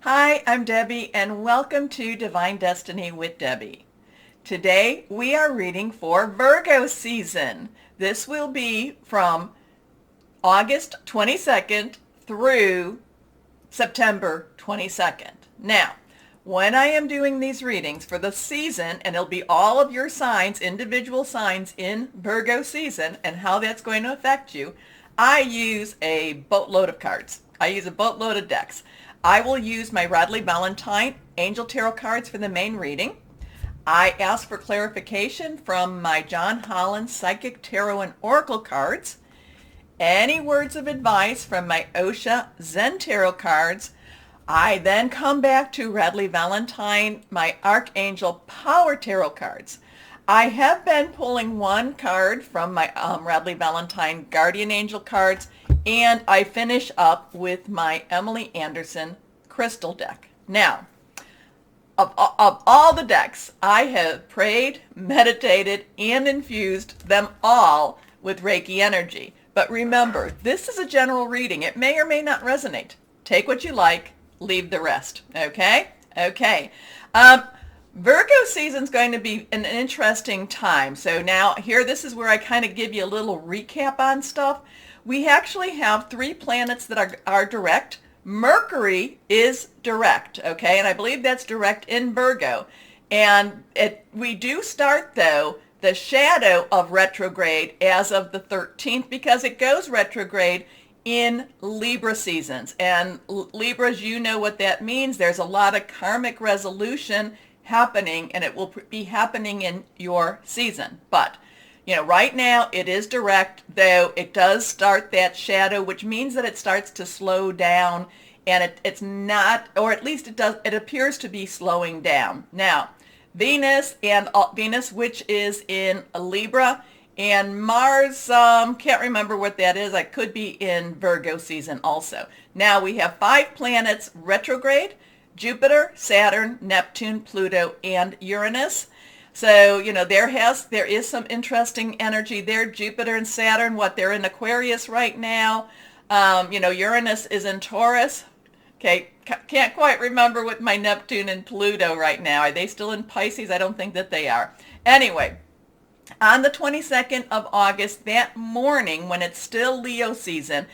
Hi, I'm Debbie, and welcome to Divine Destiny with Debbie. Today we are reading for Virgo season. This will be from August 22nd through September 22nd. Now, when I am doing these readings for the season, and it'll be all of your signs, individual signs in Virgo season, and how that's going to affect you, I use a boatload of cards. I use a boatload of decks. I will use my Radley Valentine Angel Tarot cards for the main reading. I ask for clarification from my John Holland Psychic Tarot and Oracle cards. Any words of advice from my Osha Zen Tarot cards. I then come back to Radley Valentine, my Archangel Power Tarot cards. I have been pulling one card from my Radley Valentine Guardian Angel cards, and I finish up with my Emily Anderson Crystal deck. Now, of all the decks, I have prayed, meditated, and infused them all with Reiki energy. But remember, this is a general reading. It may or may not resonate. Take what you like, leave the rest. Okay? Okay. Virgo season's going to be an interesting time. So now here, this is where I kind of give you a little recap on stuff. We actually have 3 planets that are direct. Mercury is direct, okay? And I believe that's direct in Virgo. And we do start, though, the shadow of retrograde as of the 13th, because it goes retrograde in Libra seasons. And Libras, you know what that means. There's a lot of karmic resolution happening, and it will be happening in your season. But, you know, right now it is direct, though it does start that shadow, which means that it starts to slow down, and it's not, or at least it appears to be slowing down. Now, Venus, which is in Libra, and Mars, can't remember what that is. I could be in Virgo season also. Now we have 5 planets retrograde: Jupiter, Saturn, Neptune, Pluto, and Uranus. So, you know, there is some interesting energy there. Jupiter and Saturn, they're in Aquarius right now. Uranus is in Taurus. Okay, can't quite remember with my Neptune and Pluto right now. Are they still in Pisces? I don't think that they are. Anyway, on the 22nd of August, that morning, when it's still Leo season,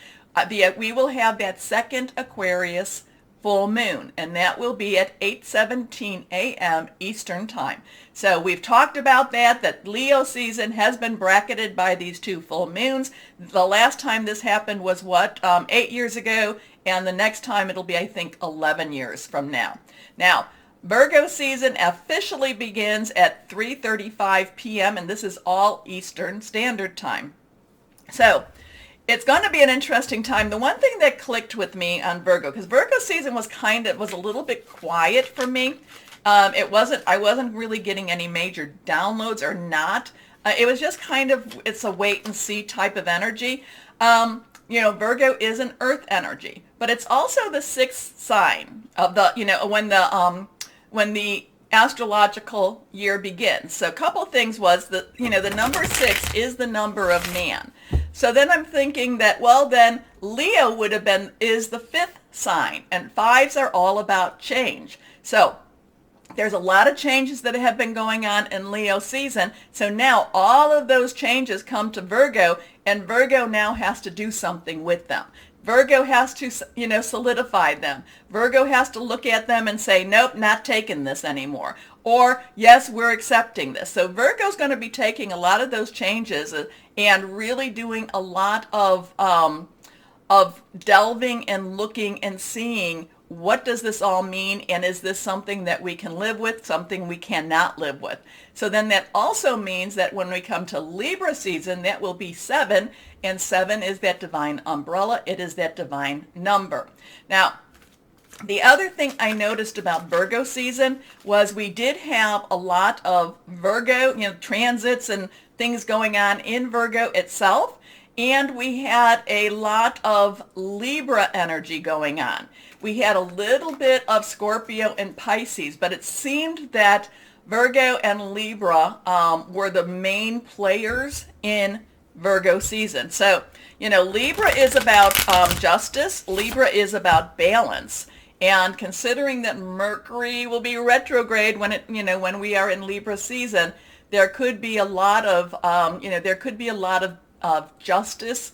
we will have that second Aquarius full moon, and that will be at 8:17 a.m. Eastern time. So we've talked about that Leo season has been bracketed by these 2 full moons. The last time this happened was 8 years ago, and the next time it'll be, I think, 11 years from now. Now, Virgo season officially begins at 3:35 p.m., and this is all Eastern Standard Time. So it's going to be an interesting time. The one thing that clicked with me on Virgo, because Virgo season was a little bit quiet for me. I wasn't really getting any major downloads or not. It was just it's a wait and see type of energy. Virgo is an earth energy, but it's also the 6th sign of when the astrological year begins. So a couple of things was that, the number 6 is the number of man. So then I'm thinking that, then Leo is the 5th sign, and 5s are all about change. So there's a lot of changes that have been going on in Leo season. So now all of those changes come to Virgo, and Virgo now has to do something with them. Virgo has to, solidify them. Virgo has to look at them and say, nope, not taking this anymore. Or, yes, we're accepting this. So Virgo's going to be taking a lot of those changes and really doing a lot of delving and looking and seeing, what does this all mean? And is this something that we can live with, something we cannot live with? So then that also means that when we come to Libra season, that will be 7, and 7 is that divine umbrella. It is that divine number. Now, the other thing I noticed about Virgo season was we did have a lot of Virgo, transits and things going on in Virgo itself. And we had a lot of Libra energy going on. We had a little bit of Scorpio and Pisces, but it seemed that Virgo and Libra were the main players in Virgo season. So, Libra is about justice. Libra is about balance. And considering that Mercury will be retrograde when we are in Libra season, there could be a lot of, justice,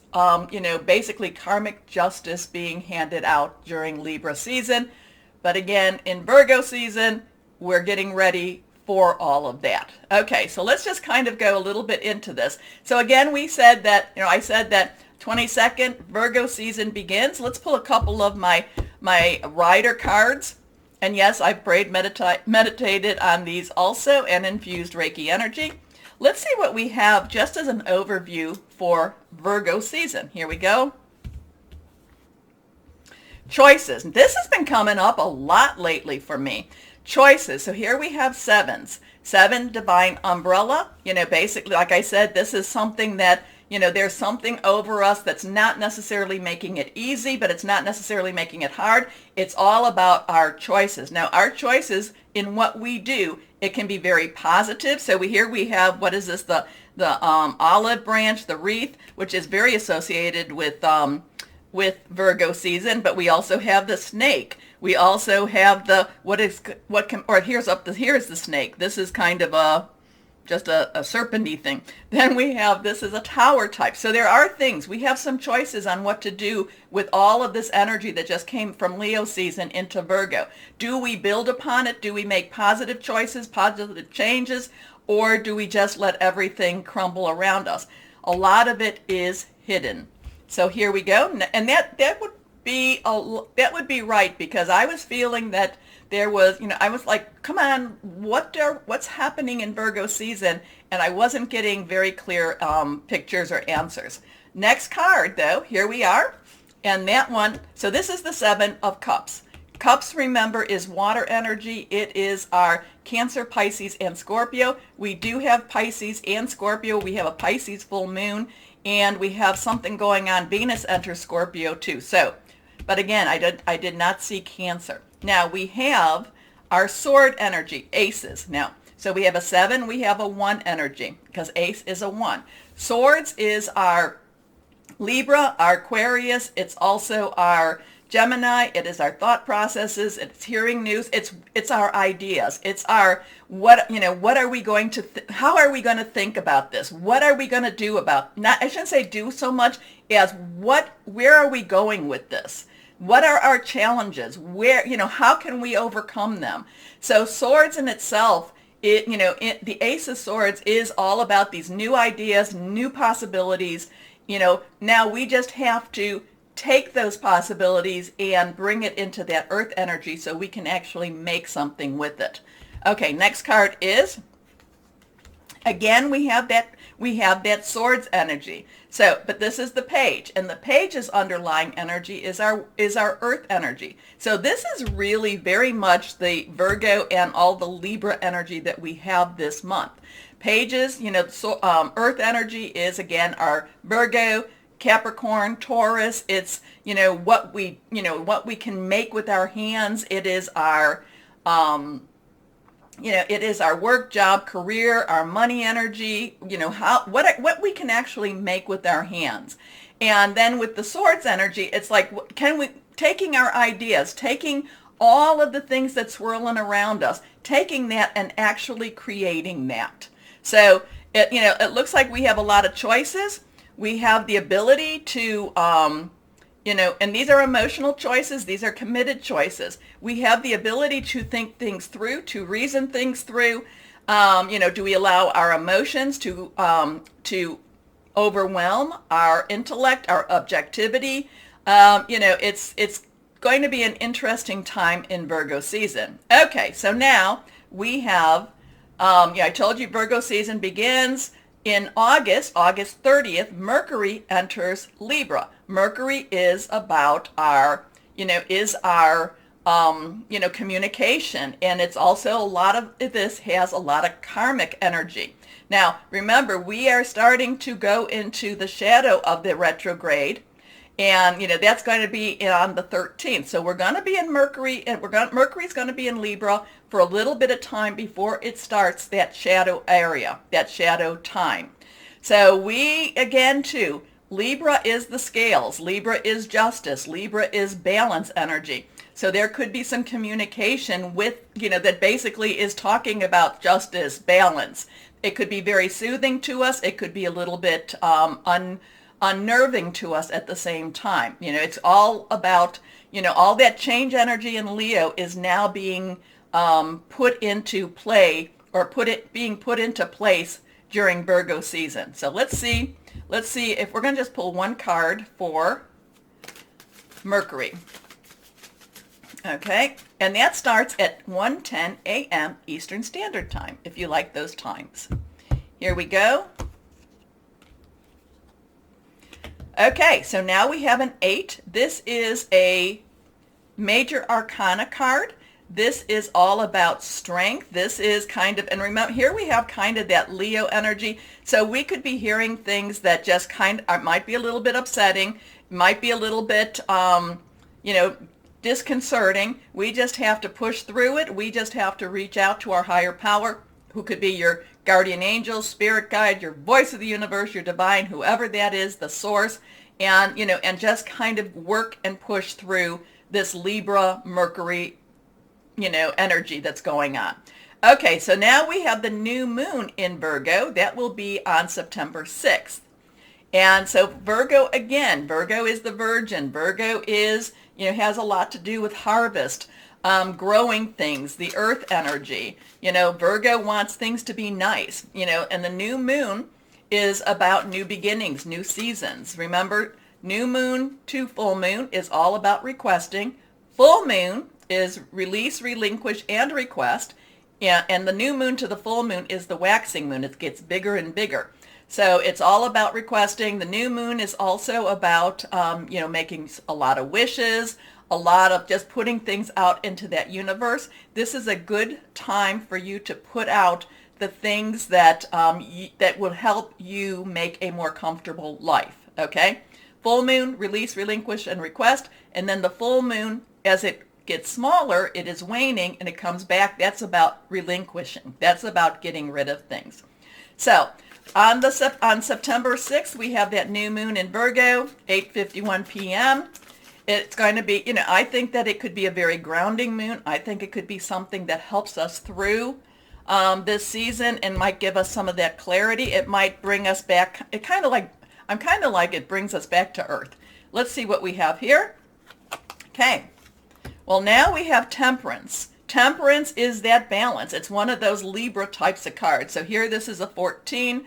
basically karmic justice being handed out during Libra season. But again, in Virgo season, we're getting ready for all of that. Okay, so let's just kind of go a little bit into this. So again, we said that, I said that 22nd Virgo season begins. Let's pull a couple of my rider cards. And yes, I've prayed, meditated on these also, and infused Reiki energy. Let's see what we have just as an overview for Virgo season. Here we go. Choices. This has been coming up a lot lately for me. Choices. So here we have sevens. 7, divine umbrella. Basically, like I said, this is something that, there's something over us that's not necessarily making it easy, but it's not necessarily making it hard. It's all about our choices. Now, our choices in what we do, it can be very positive. So here we have, what is this? The olive branch, the wreath, which is very associated with Virgo season, but we also have the snake. We also have here's the snake. This is kind of just a serpenty thing. Then we have, this is a tower type. So there are things, we have some choices on what to do with all of this energy that just came from Leo season into Virgo. Do we build upon it? Do we make positive choices, positive changes, or do we just let everything crumble around us? A lot of it is hidden. So here we go. And that would be right, because I was feeling that there was, I was like, come on, what's happening in Virgo season? And I wasn't getting very clear pictures or answers. Next card, though, here we are. And that one, so this is the 7 of Cups. Cups, remember, is water energy. It is our Cancer, Pisces, and Scorpio. We do have Pisces and Scorpio. We have a Pisces full moon, and we have something going on. Venus enters Scorpio too. So, but again, I did not see Cancer. Now we have our sword energy, aces. Now, so we have a 7, we have a 1 energy, because ace is a 1. Swords is our Libra, our Aquarius. It's also our Gemini. It is our thought processes. It's hearing news. It's our ideas. It's our what are we going to how are we going to think about this? What are we going to do about, not, I shouldn't say do so much as where are we going with this? What are our challenges? How can we overcome them? So swords in itself, the Ace of Swords is all about these new ideas, new possibilities. Now we just have to take those possibilities and bring it into that earth energy so we can actually make something with it. Okay, next card is, again, we have that swords energy. So, but this is the page, and the page's underlying energy is our earth energy. So this is really very much the Virgo and all the Libra energy that we have this month. Pages, earth energy is, again, our Virgo, Capricorn, Taurus. It's, what we can make with our hands. It is our, it is our work, job, career, our money energy, what we can actually make with our hands. And then with the swords energy, it's like, taking our ideas, taking all of the things that swirling around us, taking that and actually creating that. So it looks like we have a lot of choices. We have the ability to, and these are emotional choices. These are committed choices. We have the ability to think things through, to reason things through. Do we allow our emotions to overwhelm our intellect, our objectivity? It's going to be an interesting time in Virgo season. Okay, so now we have, I told you Virgo season begins in August 30th, Mercury enters Libra. Mercury is about our, communication. And it's also a lot of this has a lot of karmic energy. Now, remember, we are starting to go into the shadow of the retrograde. And, that's going to be on the 13th. So we're going to be in Mercury, and Mercury's going to be in Libra for a little bit of time before it starts that shadow area, that shadow time. So we, again, Libra is the scales. Libra is justice. Libra is balance energy. So there could be some communication with, that basically is talking about justice, balance. It could be very soothing to us. It could be a little bit unnerving to us at the same time. It's all about, all that change energy in Leo is now being put into play, or being put into place during Virgo season. So let's see if we're going to just pull one card for Mercury. Okay, and that starts at 1:10 a.m. Eastern Standard Time, if you like those times. Here we go. Okay, so now we have an 8. This is a major arcana card. This is all about strength. This is kind of, and remember, here we have kind of that Leo energy. So we could be hearing things that just might be a little bit upsetting, might be a little bit, disconcerting. We just have to push through it. We just have to reach out to our higher power, who could be your guardian angel, spirit guide, your voice of the universe, your divine, whoever that is, the source, and, and just kind of work and push through this Libra, Mercury, energy that's going on. Okay, so now we have the new moon in Virgo. That will be on September 6th. And so Virgo, again, Virgo is the virgin. Virgo is, has a lot to do with harvest, growing things, the earth energy. Virgo wants things to be nice, and the new moon is about new beginnings, new seasons. Remember, new moon to full moon is all about requesting. Full moon is release, relinquish, and request. And the new moon to the full moon is the waxing moon. It gets bigger and bigger. So it's all about requesting. The new moon is also about, making a lot of wishes, a lot of just putting things out into that universe. This is a good time for you to put out the things that that will help you make a more comfortable life. Okay? Full moon, release, relinquish, and request. And then the full moon, as it gets smaller, it is waning and it comes back. That's about relinquishing. That's about getting rid of things. So on September 6th, we have that new moon in Virgo, 8:51 p.m. It's going to be, I think that it could be a very grounding moon. I think it could be something that helps us through this season and might give us some of that clarity. It might bring us back. I'm kind of like it brings us back to earth. Let's see what we have here. Okay. Well, now we have Temperance. Temperance is that balance. It's one of those Libra types of cards. So here, this is a 14.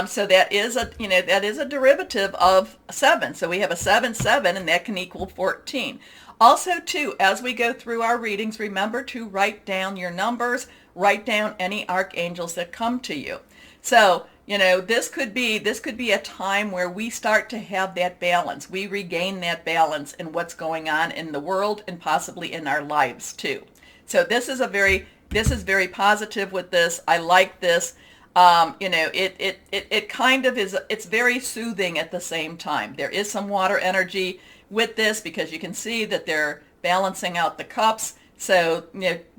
So that is a derivative of 7. So we have a 7, 7, and that can equal 14. Also, too, as we go through our readings, remember to write down your numbers, write down any archangels that come to you. So, this could be a time where we start to have that balance. We regain that balance in what's going on in the world and possibly in our lives, too. So this is very positive with this. I like this. It kind of is, it's very soothing at the same time. There is some water energy with this because you can see that they're balancing out the cups. So,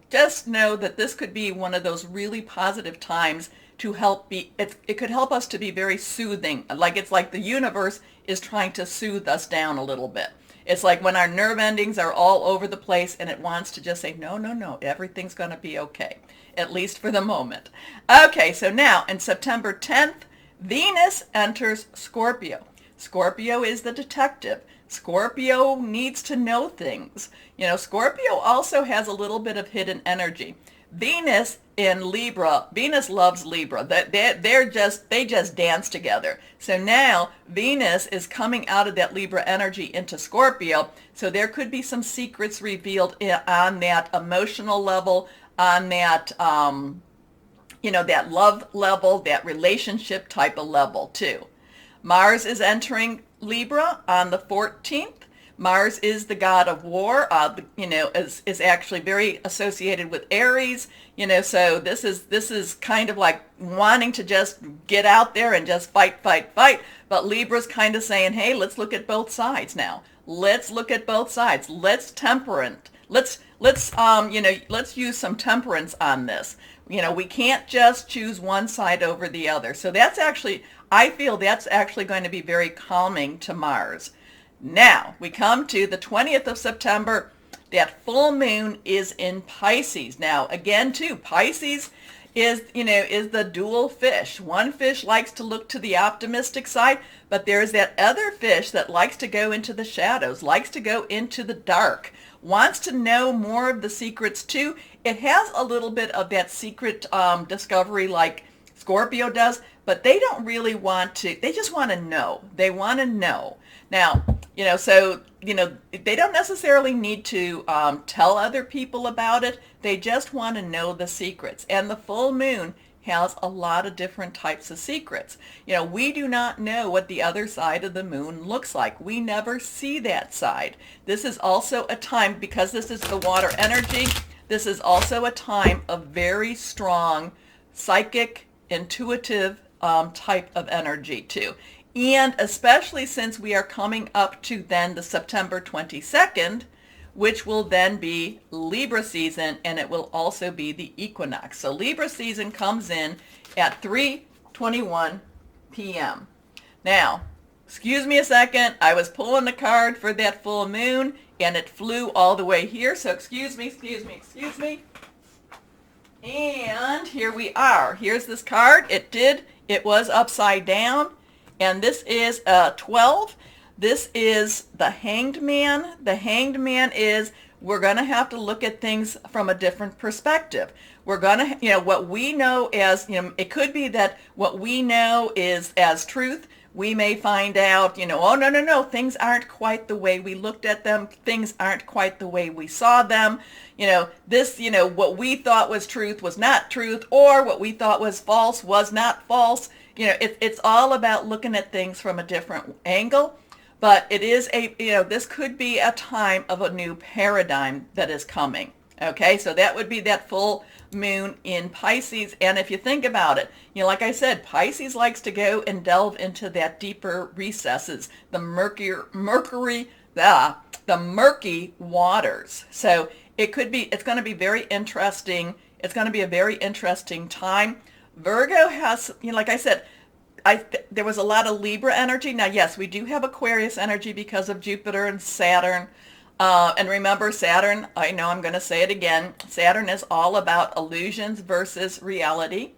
just know that this could be one of those really positive times to it could help us to be very soothing. It's like the universe is trying to soothe us down a little bit. It's like when our nerve endings are all over the place and it wants to just say, no, everything's going to be okay, at least for the moment. Okay, so now in September 10th, Venus enters Scorpio. Scorpio is the detective. Scorpio needs to know things. Scorpio also has a little bit of hidden energy. Venus in Libra, Venus loves Libra. They just dance together. So now Venus is coming out of that Libra energy into Scorpio. So there could be some secrets revealed on that emotional level, on that, that love level, that relationship type of level too. Mars is entering Libra on the 14th. Mars is the god of war, is actually very associated with Aries, so this is kind of like wanting to just get out there and just fight. But Libra's kind of saying, hey, let's look at both sides now. Let's look at both sides. Let's use some temperance on this. We can't just choose one side over the other. So I feel that's actually going to be very calming to Mars. Now, we come to the 20th of September. that full moon is in Pisces. Now, again, too, Pisces is the dual fish. One fish likes to look to the optimistic side, but there's that other fish that likes to go into the shadows, likes to go into the dark, wants to know more of the secrets too. It has a little bit of that secret discovery like Scorpio does, but they don't really want to. They just want to know. They want to know. Now, so they don't necessarily need to tell other people about it. They just want to know the secrets. And the full moon has a lot of different types of secrets. We do not know what the other side of the moon looks like. We never see that side. This is also a time, because this is the water energy, this is also a time of very strong psychic, intuitive type of energy too. And especially since we are coming up to then the September 22nd, which will then be Libra season, and it will also be the equinox. So Libra season comes in at 3:21 p.m. Now, excuse me a second. I was pulling the card for that full moon, and it flew all the way here. So excuse me. And here we are. Here's this card. It was upside down. And this is 12. This is the Hanged Man. The Hanged Man is, we're going to have to look at things from a different perspective. We're going to, what we know as, it could be that what we know is as truth. We may find out, oh, no, things aren't quite the way we looked at them. Things aren't quite the way we saw them. What we thought was truth was not truth, or what we thought was false was not false. It's all about looking at things from a different angle. But it is this could be a time of a new paradigm that is coming. Okay, so that would be that full moon in Pisces. And if you think about it, like I said, Pisces likes to go and delve into that deeper recesses, the murky waters. So it's going to be very interesting. It's going to be a very interesting time. Virgo has, like I said, there was a lot of Libra energy. Now, yes, we do have Aquarius energy because of Jupiter and Saturn. And remember, Saturn, I know I'm going to say it again, Saturn is all about illusions versus reality.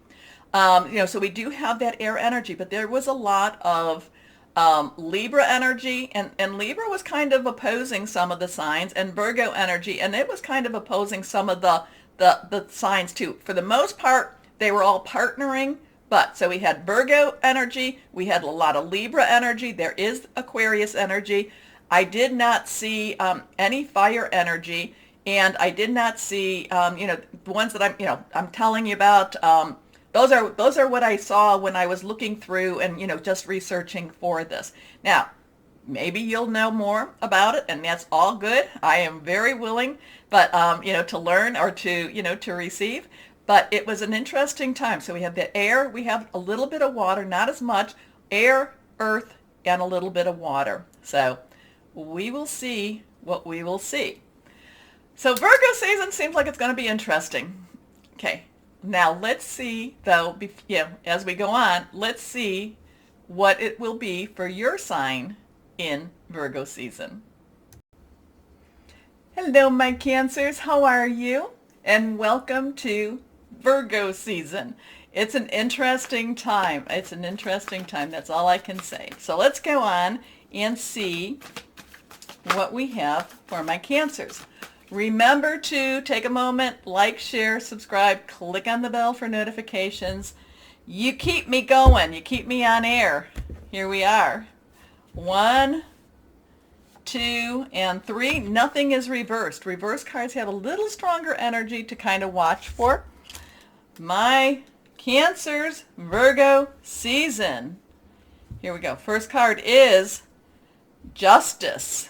So we do have that air energy, but there was a lot of Libra energy, and Libra was kind of opposing some of the signs, and Virgo energy, and it was kind of opposing some of the signs too. For the most part, they were all partnering. But so we had Virgo energy, we had a lot of Libra energy, there is Aquarius energy. I did not see any fire energy, and I did not see the ones that I'm telling you about. Those are what I saw when I was looking through and just researching for this. Now, maybe you'll know more about it, and that's all good. I am very willing, but to learn or to receive. But it was an interesting time. So we have the air, we have a little bit of water, not as much, air, earth, and a little bit of water. So we will see what we will see. So Virgo season seems like it's going to be interesting. Okay, now let's see, though, as we go on, let's see what it will be for your sign in Virgo season. Hello, my Cancers. How are you? And welcome to Virgo season. It's an interesting time. It's an interesting time. That's all I can say. So let's go on and see what we have for my Cancers. Remember to take a moment, like, share, subscribe, click on the bell for notifications. You keep me going. You keep me on air. Here we are. 1, 2, and 3. Nothing is reversed. Reverse cards have a little stronger energy to kind of watch for. My Cancers Virgo season. Here we go. First card is Justice.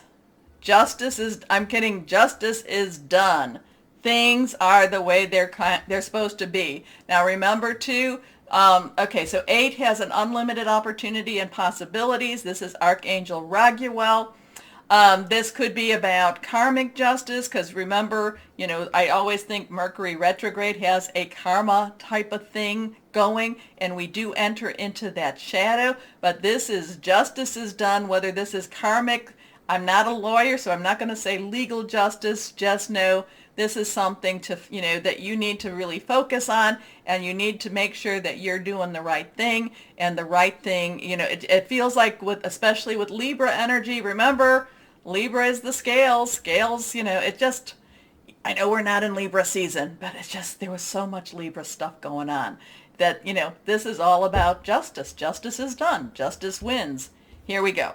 Justice is done. Things are the way they're supposed to be. Now remember too, okay, so 8 has an unlimited opportunity and possibilities. This is Archangel Raguel. This could be about karmic justice, because remember, I always think Mercury retrograde has a karma type of thing going, and we do enter into that shadow. But this is justice is done, whether this is karmic I'm not a lawyer, so I'm not going to say legal justice. Just know this is something to, that you need to really focus on, and you need to make sure that you're doing the right thing. And the right thing, it feels like especially with Libra energy, remember, Libra is the scales. Scales, it just, I know we're not in Libra season, but it's just, there was so much Libra stuff going on that, this is all about justice. Justice is done. Justice wins. Here we go.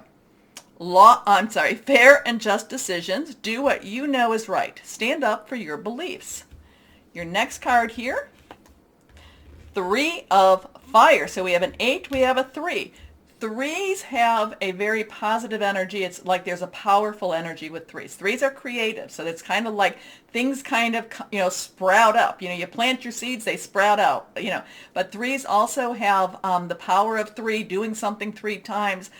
Fair and just decisions. Do what you know is right. Stand up for your beliefs. Your next card here, 3 of Fire. So we have an 8, we have a 3. Threes have a very positive energy. It's like there's a powerful energy with threes. Threes are creative. So it's kind of like things kind of, sprout up. You plant your seeds, they sprout out, But threes also have the power of 3, doing something 3 times,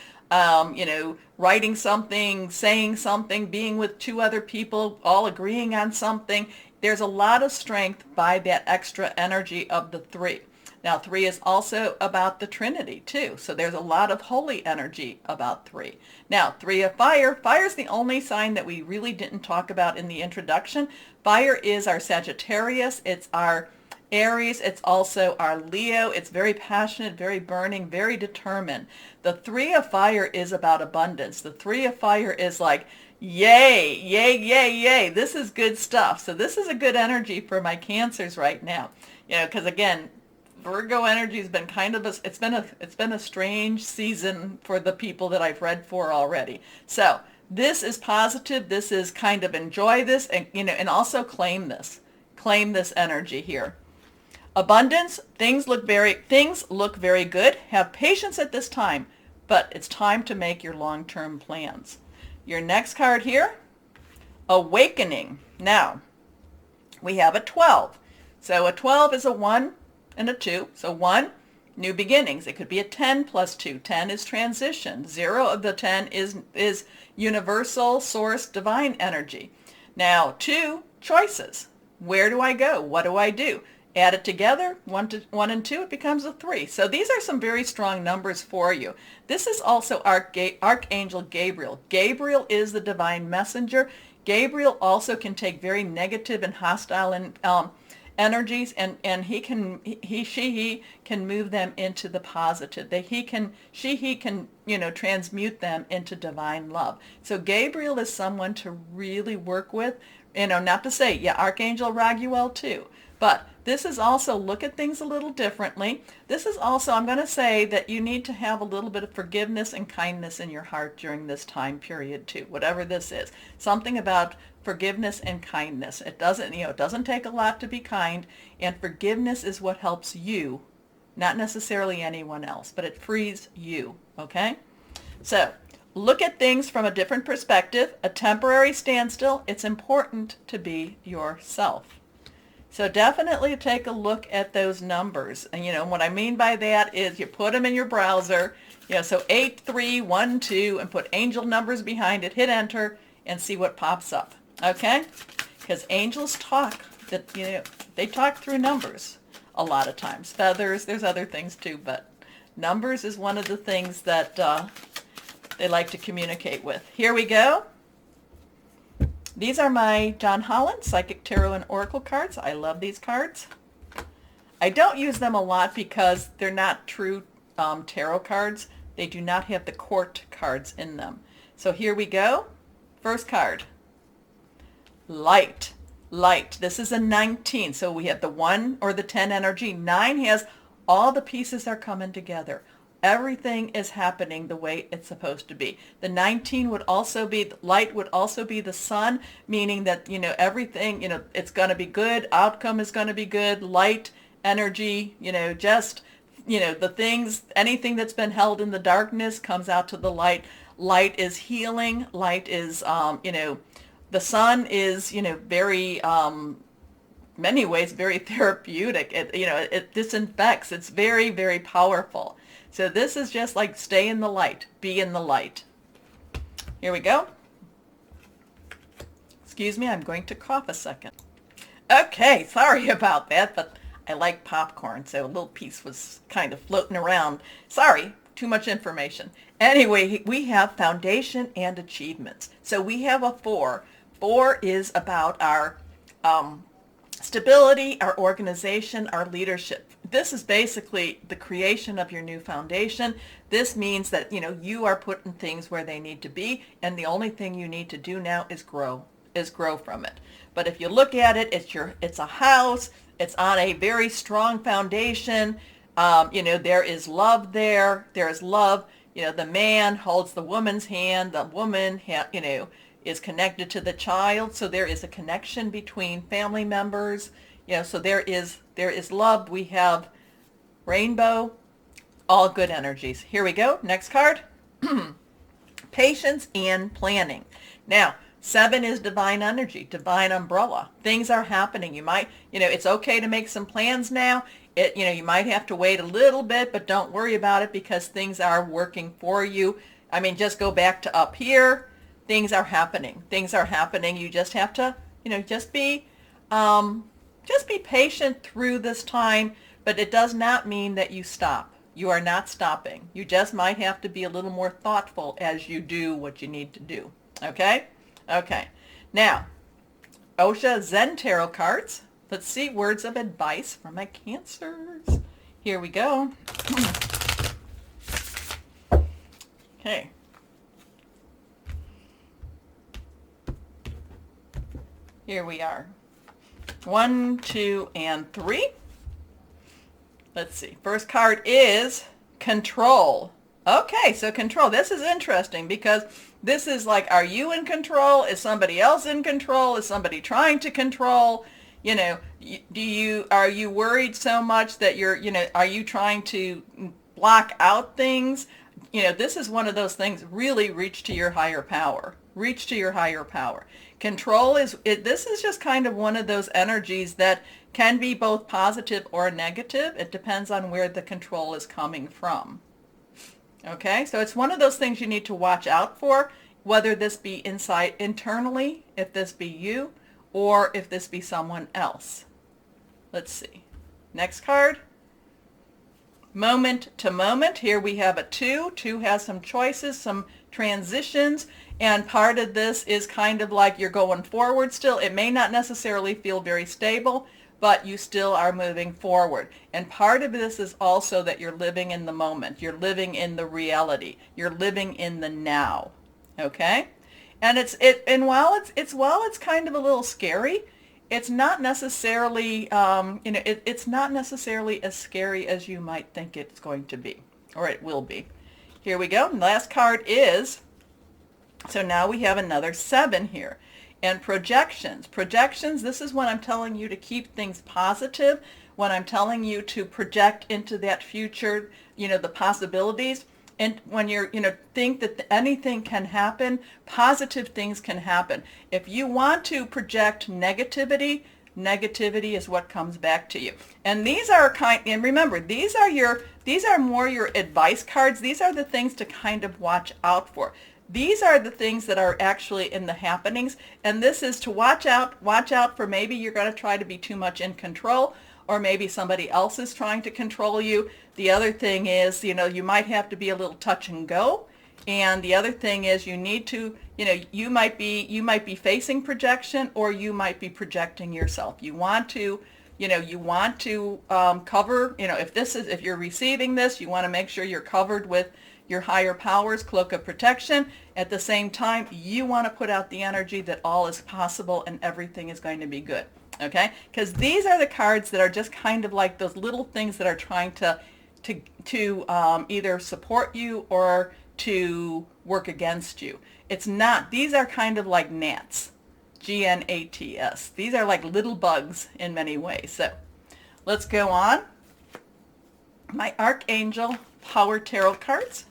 writing something, saying something, being with 2 other people, all agreeing on something. There's a lot of strength by that extra energy of the 3. Now, 3 is also about the Trinity, too. So there's a lot of holy energy about 3. Now, 3 of Fire. Fire is the only sign that we really didn't talk about in the introduction. Fire is our Sagittarius. It's our Aries. It's also our Leo. It's very passionate, very burning, very determined. The 3 of Fire is about abundance. The 3 of Fire is like, yay, yay, yay, yay. This is good stuff. So this is a good energy for my Cancers right now. Because again, Virgo energy has been kind of it's been a strange season for the people that I've read for already. So this is positive. This is kind of enjoy this, and and also claim this energy here. Abundance. Things look very good. Have patience at this time, but it's time to make your long-term plans. Your next card here, Awakening. Now we have a 12. So a 12 is a 1 and a 2. So 1, new beginnings. It could be a 10 plus 2. 10 is transition. 0 of the 10 is universal source divine energy. Now 2, choices. Where do I go? What do I do? Add it together, 1 and 2, it becomes a 3. So these are some very strong numbers for you. This is also Archangel Gabriel. Gabriel is the divine messenger. Gabriel also can take very negative and hostile energies, and he can move them into the positive. He can transmute them into divine love. So Gabriel is someone to really work with. Not to say, Archangel Raguel too, but this is also look at things a little differently. This is also, I'm going to say that you need to have a little bit of forgiveness and kindness in your heart during this time period too, whatever this is. Something about forgiveness and kindness. It doesn't take a lot to be kind, and forgiveness is what helps you, not necessarily anyone else, but it frees you, okay? So look at things from a different perspective. A temporary standstill. It's important to be yourself. So definitely take a look at those numbers. And what I mean by that is you put them in your browser. So 8, 3, 1, 2, and put angel numbers behind it. Hit enter and see what pops up. Okay? Because angels talk. They talk through numbers a lot of times. Feathers, there's other things too, but numbers is one of the things that they like to communicate with. Here we go. These are my John Holland Psychic Tarot and Oracle cards. I love these cards. I don't use them a lot because they're not true tarot cards. They do not have the court cards in them. So here we go. First card. Light. Light. This is a 19. So we have the 1 or the 10 energy. 9 has all the pieces are coming together. Everything is happening the way it's supposed to be. The 19 would also be, light would also be the sun, meaning that, everything, it's going to be good. Outcome is going to be good. Light, energy, the things, anything that's been held in the darkness comes out to the light. Light is healing. Light is, the sun is, very, many ways, very therapeutic. It disinfects. It's very, very powerful. So this is just like stay in the light, be in the light. Here we go. Excuse me, I'm going to cough a second. Okay, sorry about that, but I like popcorn, so a little piece was kind of floating around. Sorry, too much information. Anyway, we have foundation and achievements. So we have a 4. 4 is about our stability, our organization, our leadership. This is basically the creation of your new foundation. This means that, you are putting things where they need to be, and the only thing you need to do now is grow from it. But if you look at it, it's a house. It's on a very strong foundation. There is love there. There is love. The man holds the woman's hand. The woman, is connected to the child. So there is a connection between family members. So there is love. We have rainbow, all good energies. Here we go. Next card. Patience and planning. Now, 7 is divine energy, divine umbrella. Things are happening. You might, it's okay to make some plans now. You might have to wait a little bit, but don't worry about it because things are working for you. I mean, just go back to up here. Things are happening. Things are happening. You just have to, just be patient through this time, but it does not mean that you stop. You are not stopping. You just might have to be a little more thoughtful as you do what you need to do. Okay? Okay. Now, Osha Zen Tarot cards. Let's see, words of advice for my Cancers. Here we go. Okay. Here we are. 1, 2, and 3. Let's see. First card is control. Okay, so control. This is interesting because this is like, are you in control? Is somebody else in control? Is somebody trying to control? Are you worried so much that are you trying to block out things? This is one of those things, really reach to your higher power. Reach to your higher power. Control this is just kind of one of those energies that can be both positive or negative. It depends on where the control is coming from. Okay, so it's one of those things you need to watch out for, whether this be internally, if this be you, or if this be someone else. Let's see. Next card. Moment to moment. Here we have a 2. 2 has some choices, some transitions, and part of this is kind of like you're going forward still. It may not necessarily feel very stable, but you still are moving forward. And part of this is also that you're living in the moment. You're living in the reality. You're living in the now. Okay? And while it's kind of a little scary, it's not necessarily it's not necessarily as scary as you might think it's going to be, or it will be. Here we go. Last card is, so now we have another 7 here. And projections. Projections, this is when I'm telling you to keep things positive, when I'm telling you to project into that future, the possibilities. And when you're, think that anything can happen, positive things can happen. If you want to project negativity, negativity is what comes back to you. And these are and remember, these are more your advice cards. These are the things to kind of watch out for. These are the things that are actually in the happenings, and this is to watch out for maybe you're going to try to be too much in control, or maybe somebody else is trying to control you. The other thing is, you might have to be a little touch and go, and the other thing is you need to, you might be facing projection, or you might be projecting yourself. You want to cover, if you're receiving this, you want to make sure you're covered with your higher powers, cloak of protection. At the same time, you want to put out the energy that all is possible and everything is going to be good. Okay? Because these are the cards that are just kind of like those little things that are trying to either support you or to work against you. It's not, these are kind of like gnats. G-N-A-T-S. These are like little bugs in many ways. So let's go on. My Archangel Power Tarot cards.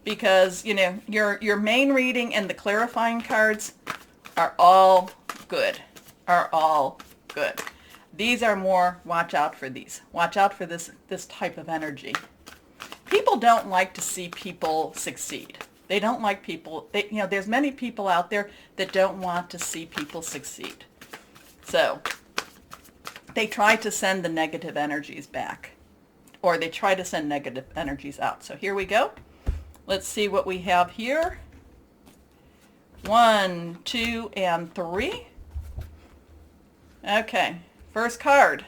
Because, your main reading and the clarifying cards are all good. Are all good. These are more, watch out for these. Watch out for this type of energy. People don't like to see people succeed. They don't like people, there's many people out there that don't want to see people succeed. So they try to send the negative energies back. or they try to send negative energies out. So here we go. Let's see what we have here. 1, 2, and 3. Okay, first card,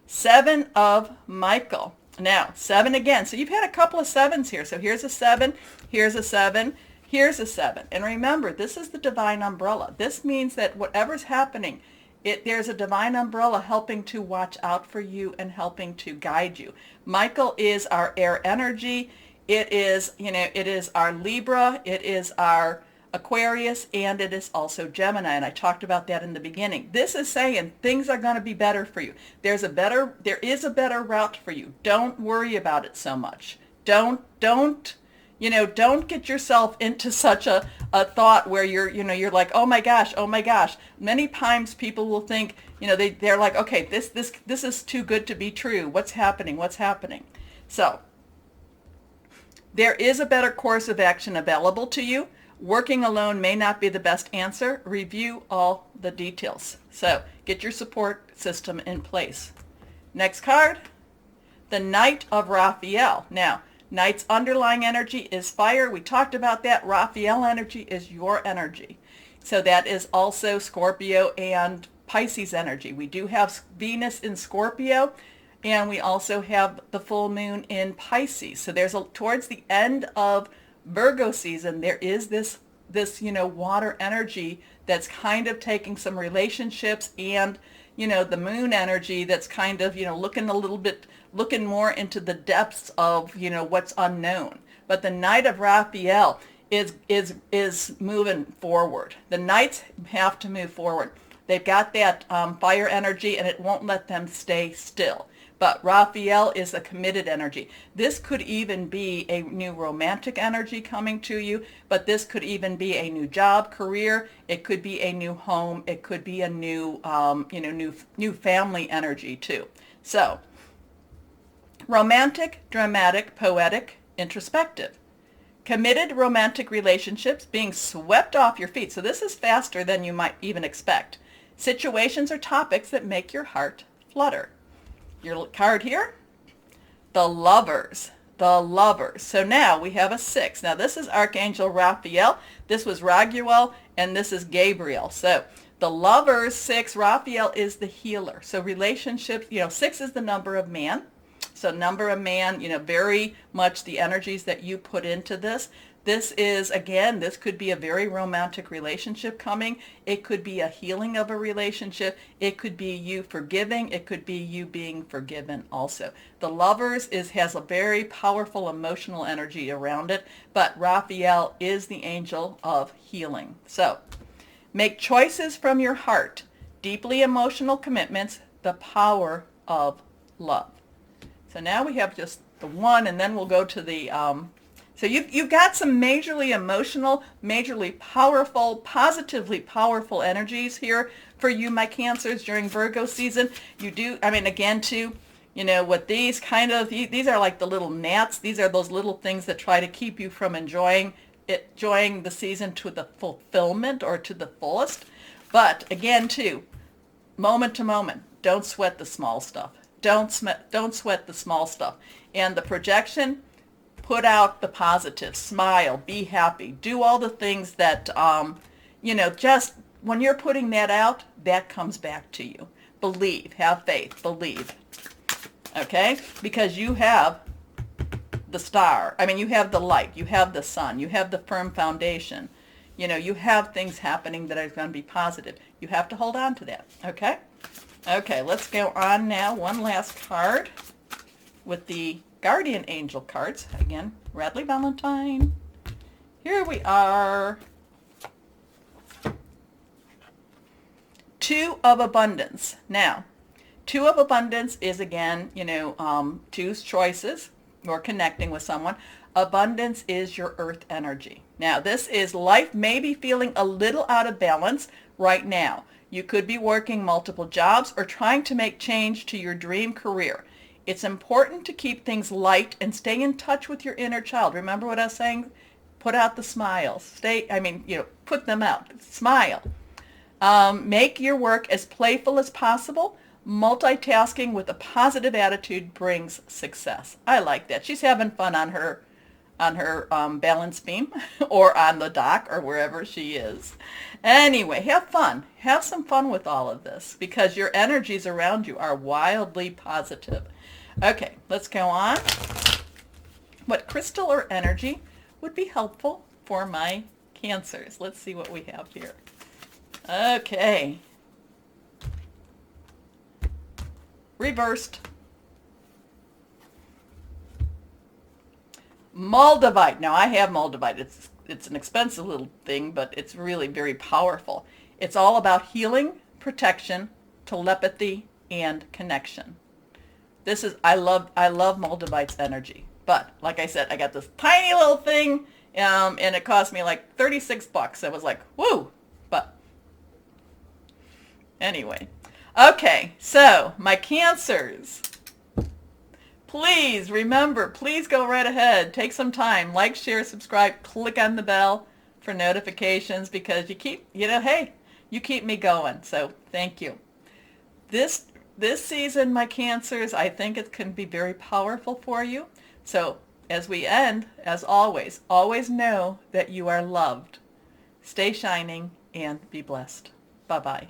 7 of Michael. Now, 7 again. So you've had a couple of 7s here. So here's a 7, here's a 7, here's a 7. And remember, this is the divine umbrella. This means that whatever's happening, there's a divine umbrella helping to watch out for you and helping to guide you. Michael is our air energy. It is, it is our Libra. It is our Aquarius, and it is also Gemini, and I talked about that in the beginning. This is saying things are going to be better for you. There is a better route for you. Don't worry about it so much. Don't get yourself into such a thought where you're like, oh my gosh. Many times people will think, they're like, okay, this is too good to be true. What's happening? So there is a better course of action available to you. Working alone may not be the best answer. Review all the details. So get your support system in place. Next card, the Knight of Raphael. Now, Knight's underlying energy is fire. We talked about that. Raphael energy is your energy. So that is also Scorpio and Pisces energy. We do have Venus in Scorpio, and we also have the full moon in Pisces. So there's towards the end of Virgo season, there is this water energy that's kind of taking some relationships, and the moon energy that's kind of looking more into the depths of what's unknown. But the Knight of Raphael is moving forward. The Knights have to move forward. They've got that fire energy, and it won't let them stay still. But Raphael is a committed energy. This could even be a new romantic energy coming to you, but this could even be a new job, career. It could be a new home. It could be a new, new family energy too. So, romantic, dramatic, poetic, introspective. Committed romantic relationships, being swept off your feet. So this is faster than you might even expect. Situations or topics that make your heart flutter. Your card here, the Lovers. So now we have a 6. Now this is Archangel Raphael. This was Raguel, and this is Gabriel. So the Lovers, 6, Raphael is the healer. So relationships, 6 is the number of man. So number of man, very much the energies that you put into this. This is, again, this could be a very romantic relationship coming. It could be a healing of a relationship. It could be you forgiving. It could be you being forgiven also. The Lovers has a very powerful emotional energy around it, but Raphael is the angel of healing. So make choices from your heart. Deeply emotional commitments, the power of love. So now we have just the 1, and then we'll go to the... So you've got some majorly emotional, majorly powerful, positively powerful energies here for you, my Cancers, during Virgo season. You do, again, too, what these these are like the little gnats. These are those little things that try to keep you from enjoying the season to the fulfillment or to the fullest. But again, too, moment to moment, don't sweat the small stuff. Don't sweat the small stuff. And the projection, put out the positive, smile, be happy, do all the things that, just when you're putting that out, that comes back to you. Believe, have faith, believe. Okay? Because you have the star. You have the light, you have the sun, you have the firm foundation. You have things happening that are going to be positive. You have to hold on to that. Okay? Okay, let's go on now. One last card with the Guardian Angel cards. Again, Radley Valentine. Here we are. 2 of Abundance. Now, 2 of Abundance is, again, two's choices or connecting with someone. Abundance is your earth energy. Now, this is life may be feeling a little out of balance right now. You could be working multiple jobs or trying to make change to your dream career. It's important to keep things light and stay in touch with your inner child. Remember what I was saying? Put out the smiles. Put them out. Smile. Make your work as playful as possible. Multitasking with a positive attitude brings success. I like that. She's having fun on her balance beam or on the dock or wherever she is. Anyway, have fun. Have some fun with all of this because your energies around you are wildly positive. Okay, let's go on. What crystal or energy would be helpful for my Cancers? Let's see what we have here. Okay. Reversed. Moldavite. Now I have Moldavite. It's an expensive little thing, but it's really very powerful. It's all about healing, protection, telepathy, and connection. I love Moldavite's energy. But like I said, I got this tiny little thing, and it cost me like 36 bucks. I was like, woo! But anyway. Okay, so my Cancers. Please remember, please go right ahead. Take some time. Like, share, subscribe, click on the bell for notifications because you keep, hey, you keep me going. So thank you. This season, my Cancers, I think it can be very powerful for you. So as we end, as always know that you are loved. Stay shining and be blessed. Bye-bye.